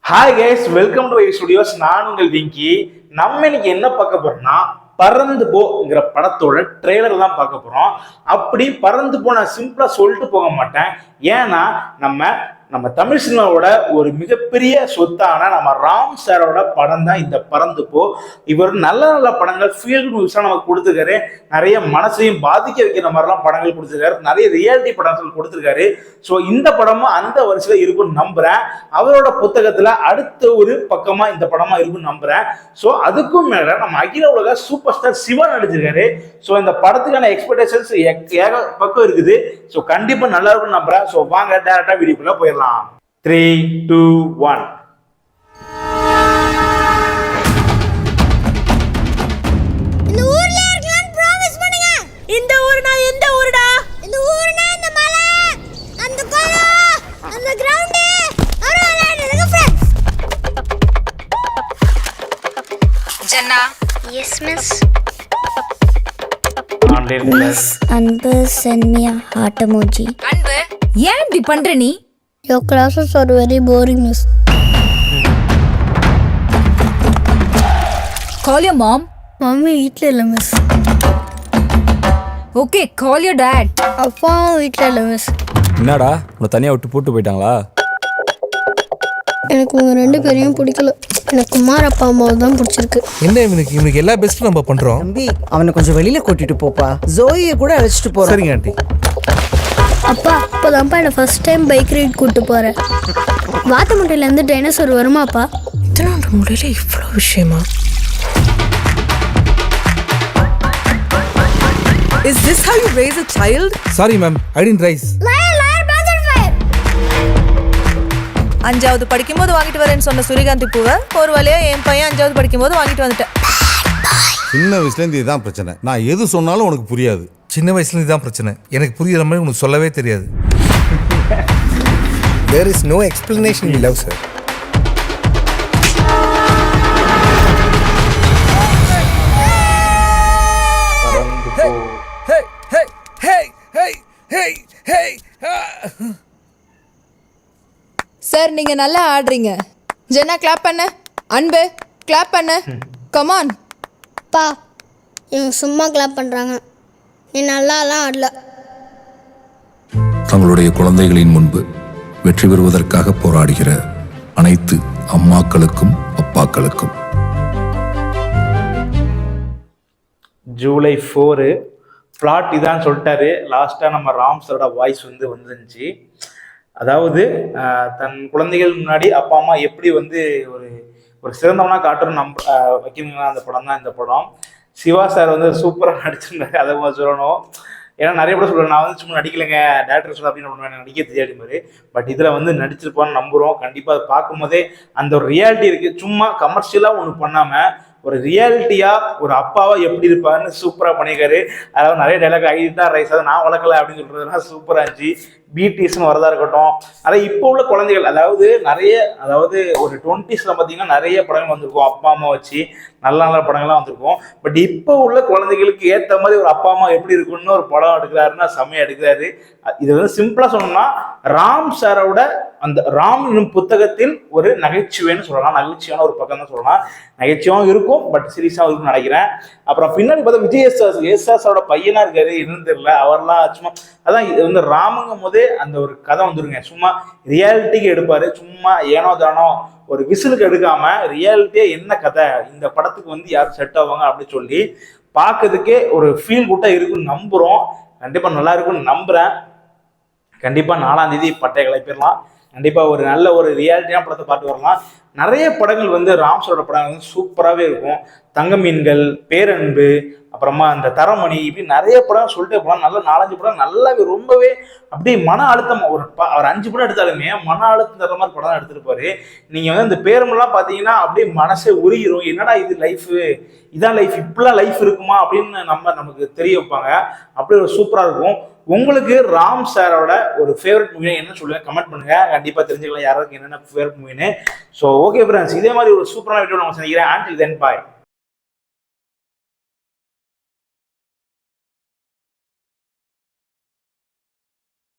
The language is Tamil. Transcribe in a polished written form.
Hi guys, welcome to Y studios. நான் உங்கள் விங்கி. நம்ம இன்னைக்கு என்ன பார்க்க போறோம்னா, பறந்து போங்கிற படத்தோட ட்ரெய்லர் தான் பார்க்க போறோம். அப்படி பறந்து போ நான் சிம்பிளா சொல்லிட்டு போக மாட்டேன். ஏன்னா நம்ம தமிழ் சினிமாவோட ஒரு மிகப்பெரிய சொத்தான நம்ம ராம் சாரோட படம் தான் இந்த பறந்து போ. இவர் நல்ல நல்ல படங்கள் ஃபீல்டு மூவிஸா நமக்கு கொடுத்துருக்காரு. நிறைய மனசையும் பாதிக்க வைக்கிற மாதிரிலாம் படங்கள் கொடுத்துருக்காரு. நிறைய ரியாலிட்டி படங்கள் கொடுத்துருக்காரு. ஸோ இந்த படமும் அந்த வரிசையில் இருக்கும்னு நம்புறேன். அவரோட புத்தகத்துல அடுத்த ஒரு பக்கமா இந்த படமா இருக்கும்னு நம்புறேன். ஸோ அதுக்கும் மேல நம்ம அகில உலக சூப்பர் ஸ்டார் சிவா நடிச்சிருக்காரு. ஸோ இந்த படத்துக்கான எக்ஸ்பெக்டேஷன்ஸ் ஏக பக்கம் இருக்குது. ஸோ கண்டிப்பா நல்லா இருக்கும்னு நம்புறேன். ஸோ வாங்க டேரக்டா வீடியோக்குள்ள போயிடலாம். 3, 2, 1. இந்த ஊர்ல இருக்கலாம்னு ப்ராமிஸ் பண்ணுங்க. இந்த ஊர்னா எந்த ஊருடா? இந்த ஊர்னா இந்த மலை, அந்த குளம், அந்த கிரவுண்ட், அவர விளையாடுறதுக்கு ஃப்ரெண்ட்ஸ். ஜன்னா. Yes miss. மிஸ் அன்பு send me a heart emoji. அன்பு, ஏன் இப்படி பண்ற நீ? Your classes are very boring, miss. Call your mom. Mummy வீட்டில் இல்லை miss. Okay, call your dad. அப்பாவும் வீட்டில் இல்லை மிஸ். என்னடா உன்னை தனியாக விட்டு போட்டு போயிட்டாங்களா? எனக்கு உங்க ரெண்டு பேரையும் பிடிக்கல. எனக்கு குமார் அப்பா அம்மாவை தான் பிடிச்சிருக்கு. என்ன இவனுக்கு எல்லா பெஸ்ட்டும் நம்ம பண்றோம். தம்பி அவனை கொஞ்சம் வெளியில கூட்டிட்டு போப்பா. ஜோயியை கூட அழைச்சிட்டு போறேன். சரிங்க ஆண்டி. அப்பா இப்போதான்ப்பா என்னை ஃபர்ஸ்ட் டைம் பைக் ரைட் கூப்பிட்டு போகிறேன். வாத்தமுட்டையிலேருந்து டைனோசர் வருமாப்பா? இத்தனை முடியல இவ்வளோ விஷயமா? Is this how you raise a child? Sorry ma'am, I didn't rice. அஞ்சாவது படிக்கும்போது வாங்கிட்டு வரேன்னு சொன்ன சூரியகாந்தி பூவை ஒரு வழியா என் பையன் அஞ்சாவது படிக்கும்போது வாங்கிட்டு வந்துட்டேன். சின்ன வயசுலேருந்து இதுதான் பிரச்சனை. நான் எது சொன்னாலும் உனக்கு புரியாது. சின்ன வயசுல இதுதான் பிரச்சனை. எனக்கு புரியுற மாதிரி உனக்கு சொல்லவே தெரியாது. There is no explanation we love, sir. Hey, hey, hey, hey, hey, hey. Sir, நீங்க நல்லா ஆடுறீங்க. ஜென்னா கிளாப் பண்ணு. அன்பு கிளாப் பண்ணு. Come on. அப்பா இவங்க சும்மா கிளாப் பண்ணுறாங்க. நீ நல்லாலாம் ஆடல. தங்களுடைய குழந்தைகளின் முன்பு வெற்றி பெறுவதற்காக போராடுகிற அனைத்து அம்மாக்களுக்கும் அப்பாக்களுக்கும் ஜூலை 4 பிளாட் இதான் சொல்லிட்டாரு. லாஸ்டா நம்ம ராம் சாரோட வாய்ஸ் வந்துருந்துச்சு. அதாவது தன் குழந்தைகள் முன்னாடி அப்பா அம்மா எப்படி ஒரு ஒரு சிறந்தவனா காட்டுறோம் வைக்கணுங்களா, அந்த படம் தான் இந்த படம். சிவா சார் சூப்பராக நடிச்சிருந்தாரு. அதை சொல்லணும். ஏன்னா நிறைய படம் சொல்லுவேன், நான் சும்மா நடிக்கலைங்க, டேரக்டர் சொல்ல அப்படின்னு எனக்கு நடிக்க தெரியாது மாதிரி. பட் இதில் நடிச்சிருப்பான்னு நம்புகிறோம். கண்டிப்பாக அதை பார்க்கும் போதே அந்த ஒரு ரியாலிட்டி இருக்குது. சும்மா கமர்ஷியலாக ஒன்று பண்ணாமல் ஒரு ரியாலிட்டியா ஒரு அப்பாவா எப்படி இருப்பாருன்னு சூப்பரா பண்ணியிருக்காரு. அதாவது நிறைய டைலாக் ஐதான் ரைஸ் அதை நான் வளர்க்கல அப்படின்னு சொல்றதுலாம் சூப்பரா இருந்துச்சு. பிடிஎஸ்ன்னு வரதா இருக்கட்டும், நிறைய இப்போ உள்ள குழந்தைகள் அதாவது ஒரு 20s பார்த்தீங்கன்னா நிறைய படங்கள் வந்திருக்கும் அப்பா அம்மா வச்சு, நல்ல நல்ல படங்கள்லாம் வந்திருக்கும். பட் இப்போ உள்ள குழந்தைகளுக்கு ஏற்ற மாதிரி ஒரு அப்பா அம்மா எப்படி இருக்குன்னு ஒரு படம் எடுக்கிறாருன்னா செம்மையா எடுக்கிறாரு. இது சிம்பிளா சொன்னோம்னா ராம் சாரோட அந்த ராம் என்னும் புத்தகத்தில் ஒரு நகைச்சுவைன்னு சொல்லலாம். நகைச்சுவையான ஒரு பக்கம் தான் சொல்லலாம். நகைச்சுவாகவும் இருக்கும், பட் சீரியஸாகவும் இருக்கும்னு நினைக்கிறேன். அப்புறம் பின்னாடி பார்த்தா விஜய் எஸ்ஆரோட பையனா இருக்காரு, என்னன்னு தெரியல. அவர்லாம் சும்மா அதான் இது ராமங்கும் போதே அந்த ஒரு கதை வந்துருங்க. சும்மா ரியாலிட்டிக்கு எடுப்பாரு. சும்மா ஏனோ தானோ ஒரு விசிலுக்கு எடுக்காம ரியாலிட்டியா என்ன கதை, இந்த படத்துக்கு யார் செட் ஆவாங்க அப்படின்னு சொல்லி பார்க்கறதுக்கே ஒரு ஃபீல் குட்டா இருக்குன்னு நம்புறோம். கண்டிப்பா நல்லா இருக்குன்னு நம்புறேன். கண்டிப்பா 4ஆம் தேதி பட்டை கிளப்பிடலாம். கண்டிப்பா ஒரு நல்ல ஒரு ரியாலிட்டியான படத்தை பார்த்து வரலாம். நிறைய படங்கள் ராம் சாரோட படங்கள் சூப்பராகவே இருக்கும். தங்க மீன்கள், பேரன்பு, அப்புறமா அந்த தரமணி, இப்படி நிறைய படம் சொல்லிட்டே போகலாம். நல்ல 4-5 படம் நல்லாவே ரொம்பவே அப்படியே மன அழுத்தம். ஒரு 5 படம் எடுத்தாலுமே மன அழுத்தம் தர மாதிரி படம் தான் எடுத்துருப்பாரு. நீங்க இந்த பேரம்பெல்லாம் பார்த்தீங்கன்னா அப்படியே மனசே உருகிரும். என்னடா இது லைஃப், இதான் லைஃப், இப்படிலாம் லைஃப் இருக்குமா அப்படின்னு நமக்கு தெரிய வைப்பாங்க. அப்படி ஒரு சூப்பரா இருக்கும். உங்களுக்கு ராம் சாரோட ஒரு ஃபேவரட் மூவி என்ன சொல்லுங்க, கமெண்ட் பண்ணுங்க. கண்டிப்பா தெரிஞ்சுக்கலாம் யாராருக்கு என்னென்ன ஃபேவரட் மூவின்னு. ஸோ ஓகே ஃப்ரெண்ட்ஸ், இதே மாதிரி ஒரு சூப்பரான வீடியோ நம்ம சந்திக்கிறேன். until then bye.